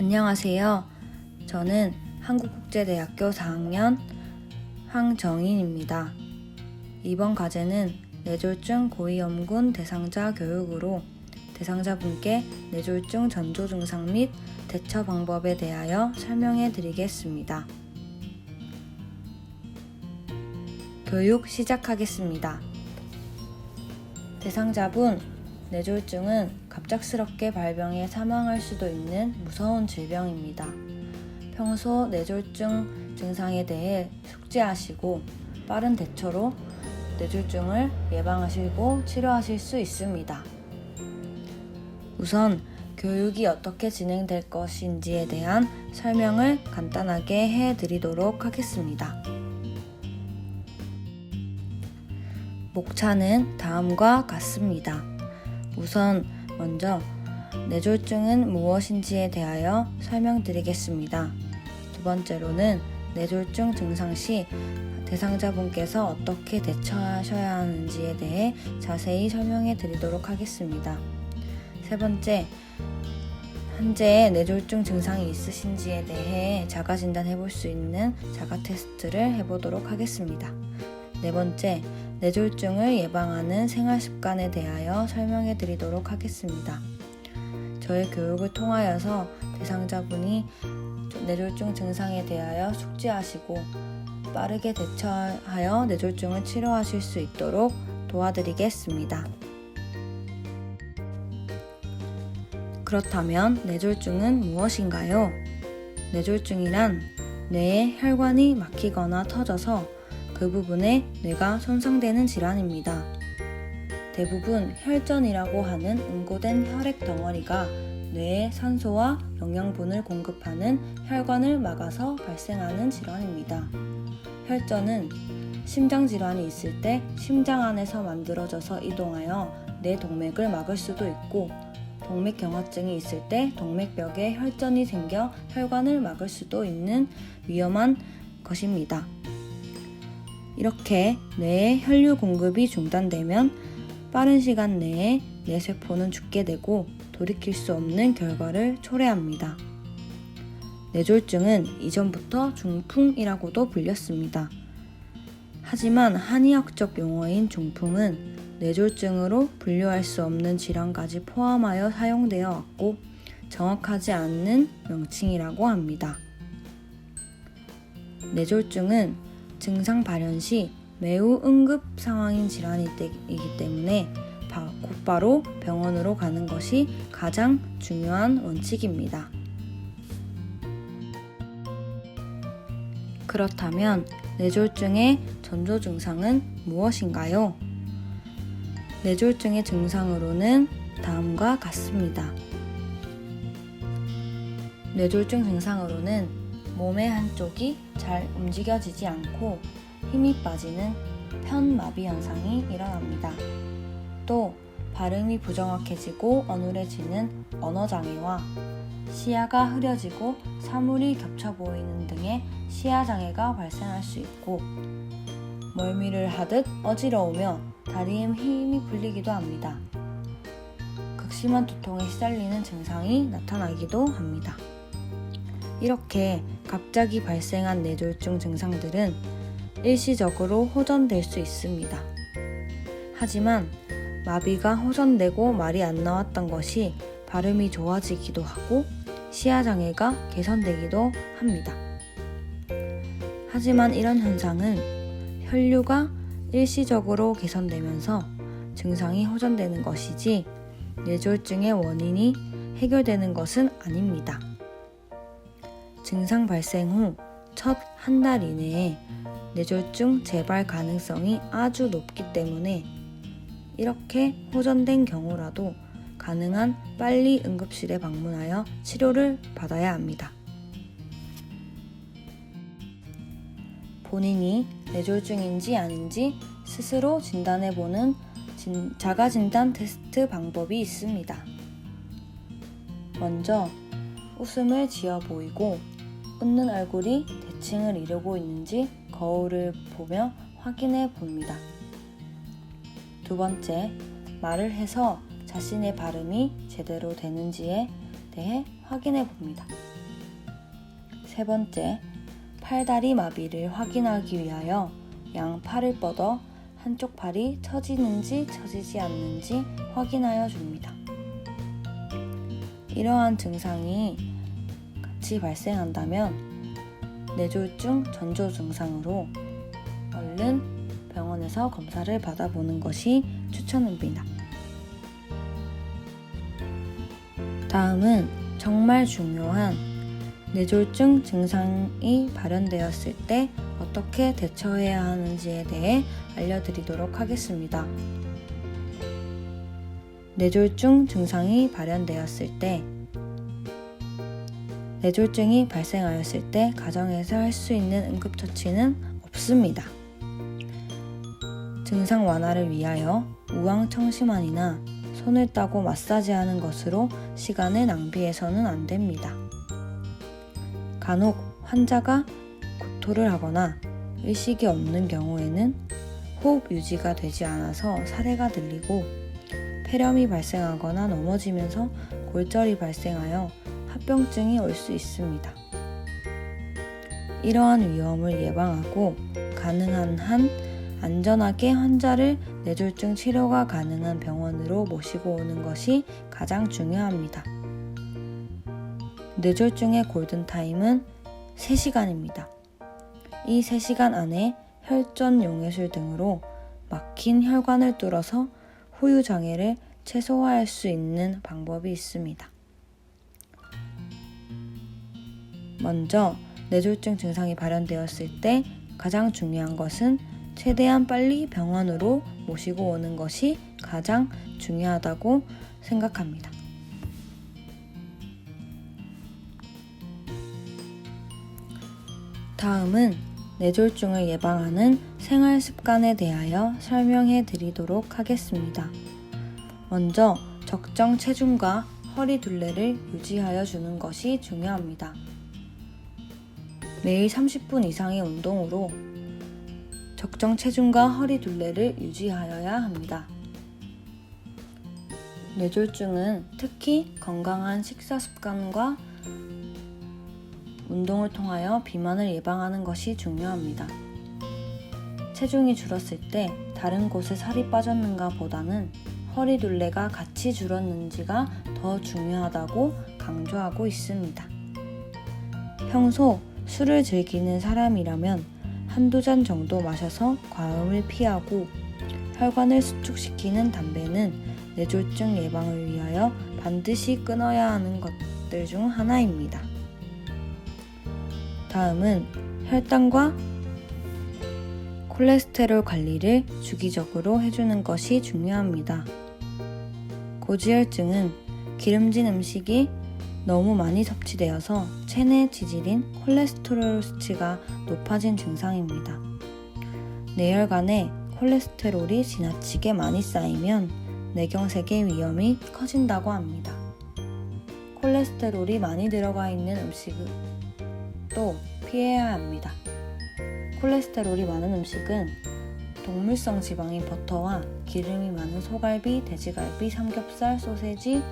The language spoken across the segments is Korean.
안녕하세요. 저는 한국국제대학교 4학년 황정인입니다. 이번 과제는 뇌졸중 고위험군 대상자 교육으로 대상자분께 뇌졸중 전조 증상 및 대처 방법에 대하여 설명해 드리겠습니다. 교육 시작하겠습니다. 대상자분, 뇌졸중은 갑작스럽게 발병해 사망할 수도 있는 무서운 질병입니다. 평소 뇌졸중 증상에 대해 숙지하시고 빠른 대처로 뇌졸중을 예방하시고 치료하실 수 있습니다. 우선 교육이 어떻게 진행될 것인지에 대한 설명을 간단하게 해드리도록 하겠습니다. 목차는 다음과 같습니다. 우선 먼저 뇌졸중은 무엇인지에 대하여 설명드리겠습니다. 두 번째로는 뇌졸중 증상 시 대상자분께서 어떻게 대처하셔야 하는지에 대해 자세히 설명해 드리도록 하겠습니다. 세 번째, 현재 뇌졸중 증상이 있으신지에 대해 자가 진단해 볼 수 있는 자가 테스트를 해보도록 하겠습니다. 네 번째, 뇌졸중을 예방하는 생활 습관에 대하여 설명해 드리도록 하겠습니다. 저의 교육을 통하여서 대상자분이 뇌졸중 증상에 대하여 숙지하시고 빠르게 대처하여 뇌졸중을 치료하실 수 있도록 도와드리겠습니다. 그렇다면 뇌졸중은 무엇인가요? 뇌졸중이란 뇌에 혈관이 막히거나 터져서 그 부분에 뇌가 손상되는 질환입니다. 대부분 혈전이라고 하는 응고된 혈액 덩어리가 뇌에 산소와 영양분을 공급하는 혈관을 막아서 발생하는 질환입니다. 혈전은 심장 질환이 있을 때 심장 안에서 만들어져서 이동하여 뇌 동맥을 막을 수도 있고, 동맥경화증이 있을 때 동맥벽에 혈전이 생겨 혈관을 막을 수도 있는 위험한 것입니다. 이렇게 뇌에 혈류 공급이 중단되면 빠른 시간 내에 뇌세포는 죽게 되고 돌이킬 수 없는 결과를 초래합니다. 뇌졸중은 이전부터 중풍이라고도 불렸습니다. 하지만 한의학적 용어인 중풍은 뇌졸중으로 분류할 수 없는 질환까지 포함하여 사용되어 왔고 정확하지 않은 명칭이라고 합니다. 뇌졸중은 증상 발현 시 매우 응급 상황인 질환이기 때문에 곧바로 병원으로 가는 것이 가장 중요한 원칙입니다. 그렇다면 뇌졸중의 전조 증상은 무엇인가요? 뇌졸중의 증상으로는 다음과 같습니다. 뇌졸중 증상으로는 몸의 한쪽이 잘 움직여지지 않고 힘이 빠지는 편마비 현상이 일어납니다. 또 발음이 부정확해지고 어눌해지는 언어장애와 시야가 흐려지고 사물이 겹쳐 보이는 등의 시야장애가 발생할 수 있고, 멀미를 하듯 어지러우며 다리에 힘이 풀리기도 합니다. 극심한 두통에 시달리는 증상이 나타나기도 합니다. 이렇게 갑자기 발생한 뇌졸중 증상들은 일시적으로 호전될 수 있습니다. 하지만 마비가 호전되고 말이 안 나왔던 것이 발음이 좋아지기도 하고 시야장애가 개선되기도 합니다. 하지만 이런 현상은 혈류가 일시적으로 개선되면서 증상이 호전되는 것이지 뇌졸중의 원인이 해결되는 것은 아닙니다. 증상 발생 후 첫 한 달 이내에 뇌졸중 재발 가능성이 아주 높기 때문에 이렇게 호전된 경우라도 가능한 빨리 응급실에 방문하여 치료를 받아야 합니다. 본인이 뇌졸중인지 아닌지 스스로 진단해보는 자가진단 테스트 방법이 있습니다. 먼저 웃음을 지어 보이고 웃는 얼굴이 대칭을 이루고 있는지 거울을 보며 확인해 봅니다. 두 번째, 말을 해서 자신의 발음이 제대로 되는지에 대해 확인해 봅니다. 세 번째, 팔다리 마비를 확인하기 위하여 양 팔을 뻗어 한쪽 팔이 처지는지 처지지 않는지 확인하여 줍니다. 이러한 증상이 같이 발생한다면 뇌졸중 전조 증상으로 얼른 병원에서 검사를 받아보는 것이 추천입니다. 다음은 정말 중요한 뇌졸중 증상이 발현되었을 때 어떻게 대처해야 하는지에 대해 알려드리도록 하겠습니다. 뇌졸중 증상이 발현되었을 때, 뇌졸중이 발생하였을 때 가정에서 할 수 있는 응급처치는 없습니다. 증상 완화를 위하여 우황청심환이나 손을 따고 마사지하는 것으로 시간을 낭비해서는 안 됩니다. 간혹 환자가 구토를 하거나 의식이 없는 경우에는 호흡 유지가 되지 않아서 사례가 들리고 폐렴이 발생하거나 넘어지면서 골절이 발생하여 합병증이 올 수 있습니다. 이러한 위험을 예방하고 가능한 한 안전하게 환자를 뇌졸중 치료가 가능한 병원으로 모시고 오는 것이 가장 중요합니다. 뇌졸중의 골든타임은 3시간입니다. 이 3시간 안에 혈전 용해술 등으로 막힌 혈관을 뚫어서 후유 장애를 최소화할 수 있는 방법이 있습니다. 먼저 뇌졸중 증상이 발현되었을 때 가장 중요한 것은 최대한 빨리 병원으로 모시고 오는 것이 가장 중요하다고 생각합니다. 다음은 뇌졸중을 예방하는 생활 습관에 대하여 설명해 드리도록 하겠습니다. 먼저 적정 체중과 허리 둘레를 유지하여 주는 것이 중요합니다. 매일 30분 이상의 운동으로 적정 체중과 허리 둘레를 유지하여야 합니다. 뇌졸중은 특히 건강한 식사 습관과 운동을 통하여 비만을 예방하는 것이 중요합니다. 체중이 줄었을 때 다른 곳에 살이 빠졌는가 보다는 허리 둘레가 같이 줄었는지가 더 중요하다고 강조하고 있습니다. 평소 술을 즐기는 사람이라면 한두 잔 정도 마셔서 과음을 피하고 혈관을 수축시키는 담배는 뇌졸중 예방을 위하여 반드시 끊어야 하는 것들 중 하나입니다. 다음은 혈당과 콜레스테롤 관리를 주기적으로 해주는 것이 중요합니다. 고지혈증은 기름진 음식이 너무 많이 섭취되어서 체내 지질인 콜레스테롤 수치가 높아진 증상입니다. 뇌혈관에 콜레스테롤이 지나치게 많이 쌓이면 뇌경색의 위험이 커진다고 합니다. 콜레스테롤이 많이 들어가 있는 음식은 또 피해야 합니다. 콜레스테롤이 많은 음식은 동물성 지방인 버터와 기름이 많은 소갈비, 돼지갈비, 삼겹살, 소세지,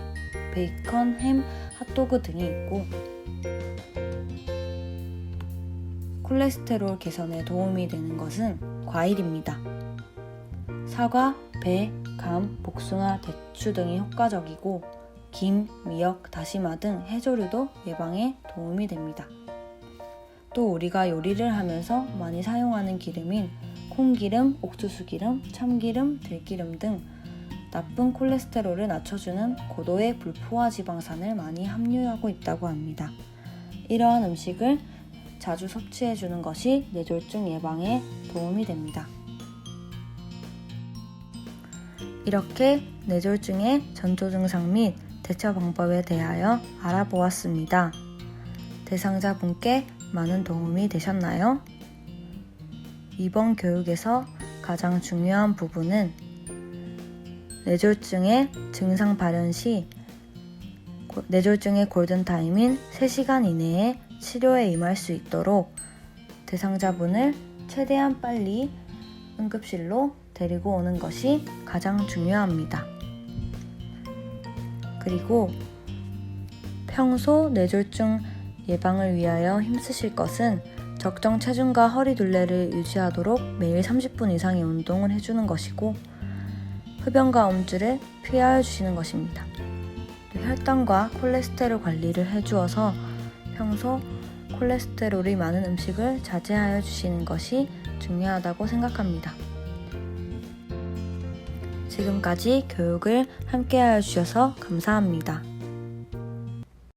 베이컨, 햄, 핫도그 등이 있고 콜레스테롤 개선에 도움이 되는 것은 과일입니다. 사과, 배, 감, 복숭아, 대추 등이 효과적이고 김, 미역, 다시마 등 해조류도 예방에 도움이 됩니다. 또 우리가 요리를 하면서 많이 사용하는 기름인 콩기름, 옥수수기름, 참기름, 들기름 등 나쁜 콜레스테롤을 낮춰주는 고도의 불포화 지방산을 많이 함유하고 있다고 합니다. 이러한 음식을 자주 섭취해주는 것이 뇌졸중 예방에 도움이 됩니다. 이렇게 뇌졸중의 전조 증상 및 대처 방법에 대하여 알아보았습니다. 대상자분께 많은 도움이 되셨나요? 이번 교육에서 가장 중요한 부분은 뇌졸중의 증상 발현 시 뇌졸중의 골든타임인 3시간 이내에 치료에 임할 수 있도록 대상자분을 최대한 빨리 응급실로 데리고 오는 것이 가장 중요합니다. 그리고 평소 뇌졸중 예방을 위하여 힘쓰실 것은 적정 체중과 허리 둘레를 유지하도록 매일 30분 이상의 운동을 해주는 것이고 흡연과 음주를 피하여 주시는 것입니다. 혈당과 콜레스테롤 관리를 해주어서 평소 콜레스테롤이 많은 음식을 자제하여 주시는 것이 중요하다고 생각합니다. 지금까지 교육을 함께하여 주셔서 감사합니다.